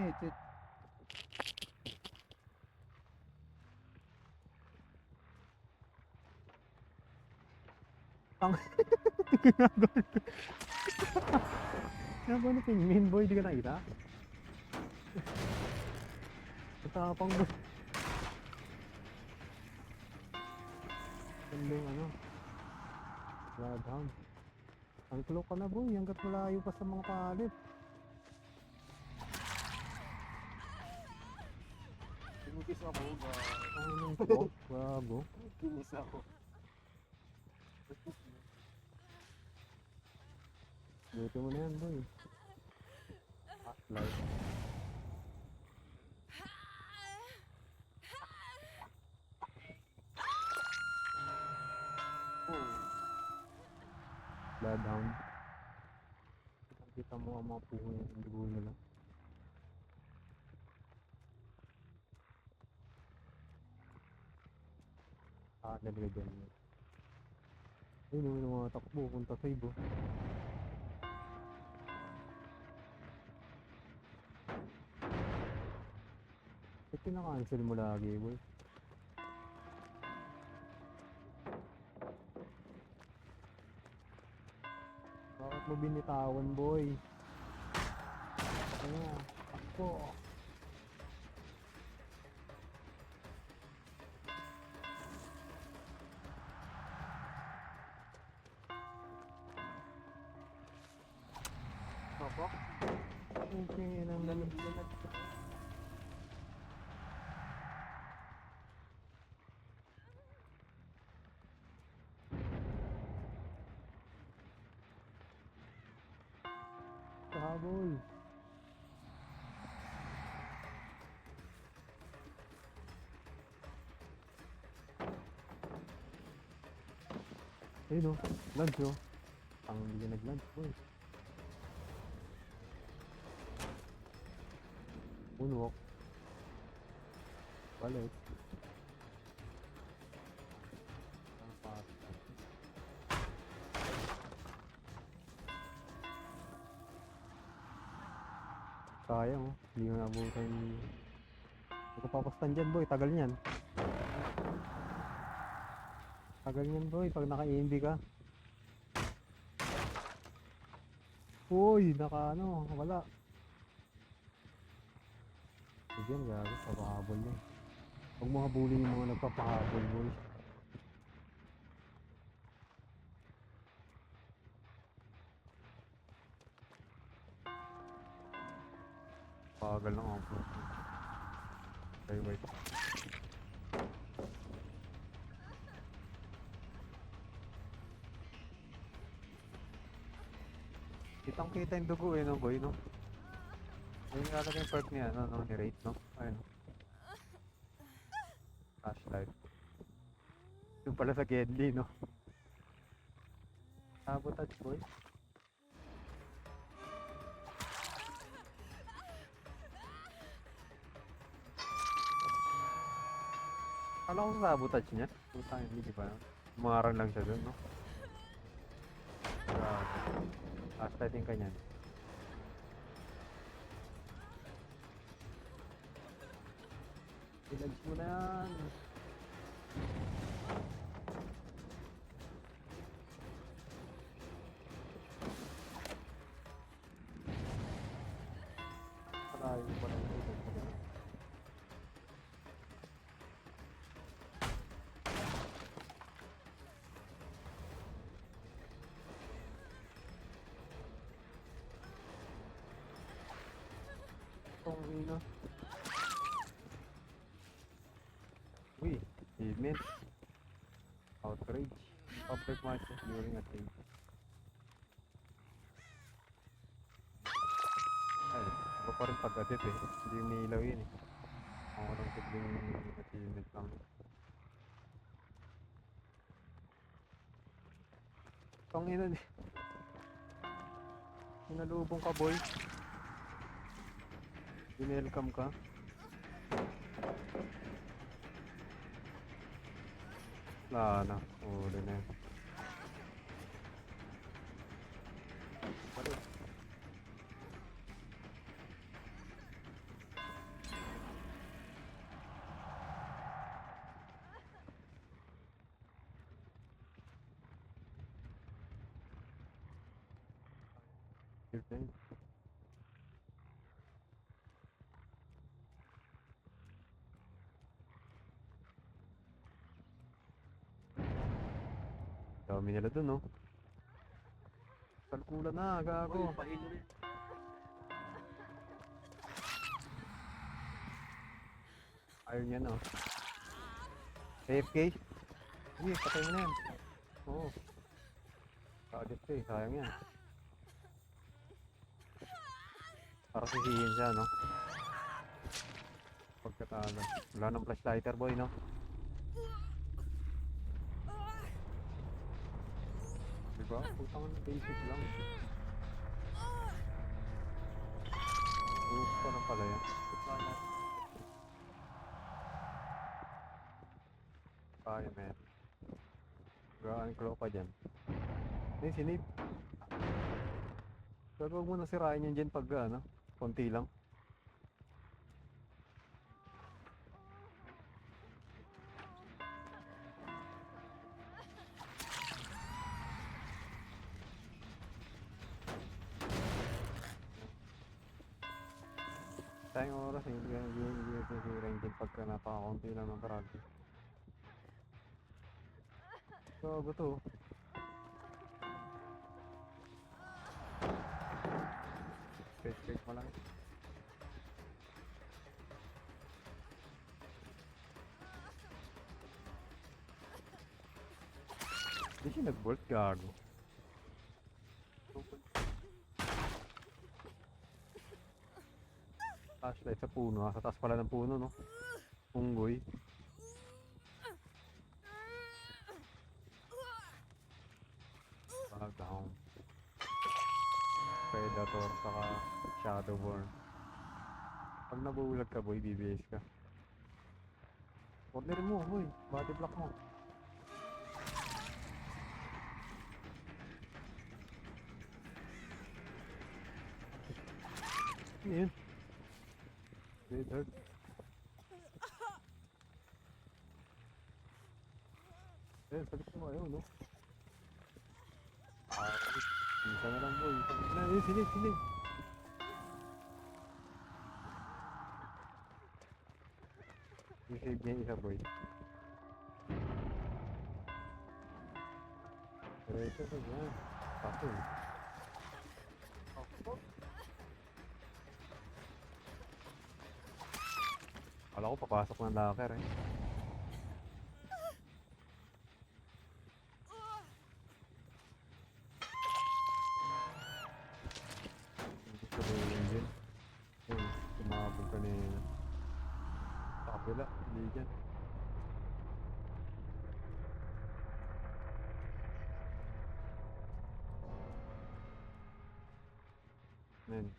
headset. Ang ginagawa ko. Ginagawa ni Pingmin boy, di ka nakita? Matapang mo. Ganda yung ano, bloodhound. Ang tulo ka na boy, hanggat malayo pa sa mga palit. Tinugis ako, Ano ko? Bago. kinis ako. Buti mo na yan boy. Light. Bloodhound. Kita mo ang mga puho yung dugo nila. Dalaga dyan. Ayun yung mga takbo, punta sa ibo. Ba't pinaka-cancel mo lagi boy? Bakit mo binitawan boy? Ano nga? Ako. Papa? Okay naman. Kahabol. Ayun o, lunch o. Ang hindi ka nag-lunch boy. Moonwalk. Balik. Sayang oh, hindi mo nabutan. Hindi ko papastan dyan boy, tagal niyan. Tagal niyan boy, pag naka-EMB ka. Uy, naka ano, wala. Diyan gabi, papahabol yan. Huwag mo habulin yung mga nagpapahabol boy. Pagal ng ako. Okay, wait. Kitang kita yung dugo eh no boy no. Ayun nga lang yung part niya no, ni Rate no. Ayun. Flashlight. Yung pala sa Gedli no. Sabotage boy. Kala ko sa sabotage niya. Putang hindi di ba? Umaran lang siya doon no. Flashlighting ka niyan. Ilags mo na yan. Parayo pa lang ito. Itong ino. Uy, achievement. Outrage. Public matches during a thing. Ay, iba pa rin pag-edit eh. Hindi umiilaw yun eh. Ako lang sigling achievement lang. Itong ino eh. Sinalubong ka boy. Winelcome ka. Wala na. Uli na yun. Cute na yun. Dami nila dun, no? Kalkula na, gago. Uy, pahilo rin. Iron yan, oh. AFK? Sige, patay mo na yan. Oo. Kaagad ka eh, sayang yan. Para sisihin siya, no? Pagkatalo. Wala ng flashlighter, boy, no? Diba? Putang na basic lang. Uus pa lang pala yan. Wala. Kaya, man. Gaan claw pa dyan. Ay, sinip. Pero huwag mo na sirain yan dyan pag, ano, konti lang. Tayong oras, hindi sisirain dyan pagka napakakunti lang ng karagi. So, gusto. Straight mo lang. Hindi siya nag-bolt, gago. Flashlight sa puno, sa taas pala ng puno, no? Unggoy. Down. Predator, saka Shadowborn. Pag nabulag ka, boy, BBS ka. Order mo, boy. Body block mo. Ano yun? Dead hurt. Eh, salit mo ayaw, no? Isa na lang, boy. Na, yun, sinig. I-save niya yung isa, boy. Pero ito, ito, yan. Paso, eh. Kala ko papasok ng locker, eh. Gusto ko yung engine. Yun, tumabog ka na sa kapila. Hindi dyan. Men.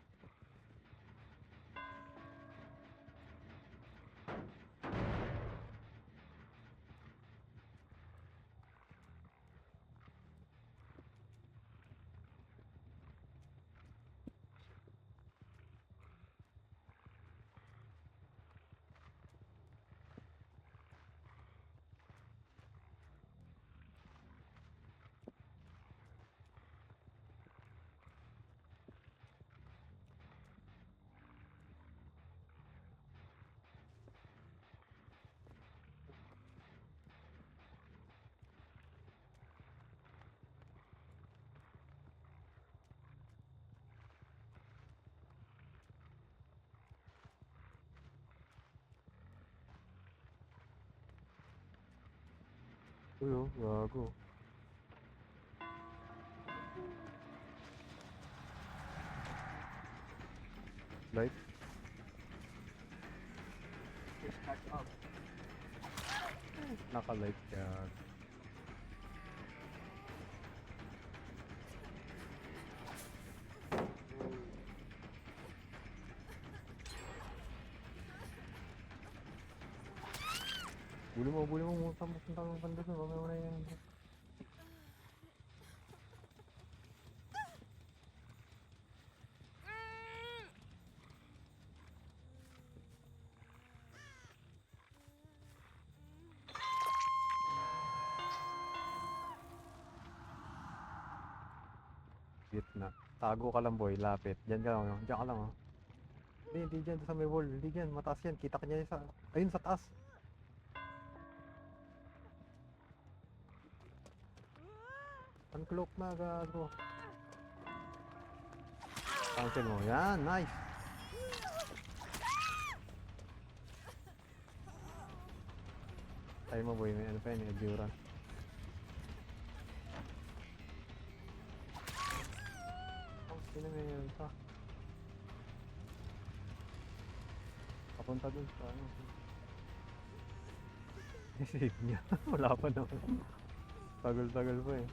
Uy, oh, gago. Light. Just catch up. Naka-light ka. Buli mo, mutang ng banda doon, mamaya mo na yan. Vietnam. Tago ka lang boy, lapit. Diyan ka lang, oh. Diyan ka lang oh. Hindi dyan sa may wall. Hindi dyan, mataas yan. Kita ka niya sa... Ayun, sa taas. Uncloak na, gago. Cancel mo. Yan, nice. Tayo mo boy, may ano pa yun, endurance. Oh, sino meron pa? Papunta dun sa ano. Save niya. Wala pa naman. Tagal-tagal pa eh.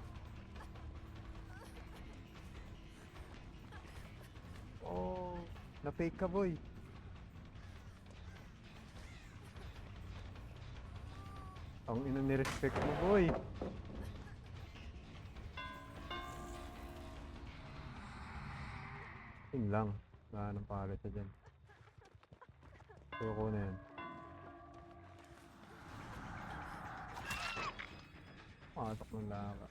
Oh, na-fake ka boy. Ang ina ni-respect mo boy. Yun lang. Wala nang palit sa dyan. Suko na yan. Matok ng laka.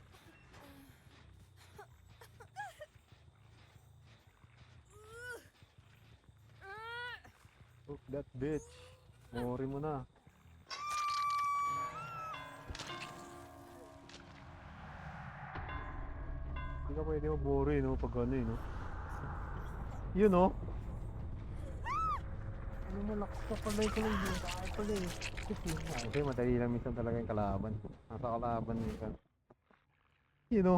Look that bitch. Mori mo na. Hindi ka pwede mabori no pag ano no. Yun no. Ano malakas ka pala ito ng yun. Kaya pala eh. Kasi madali lang minsan talaga yung kalaban. Nasa kalaban yun ka. Yun no.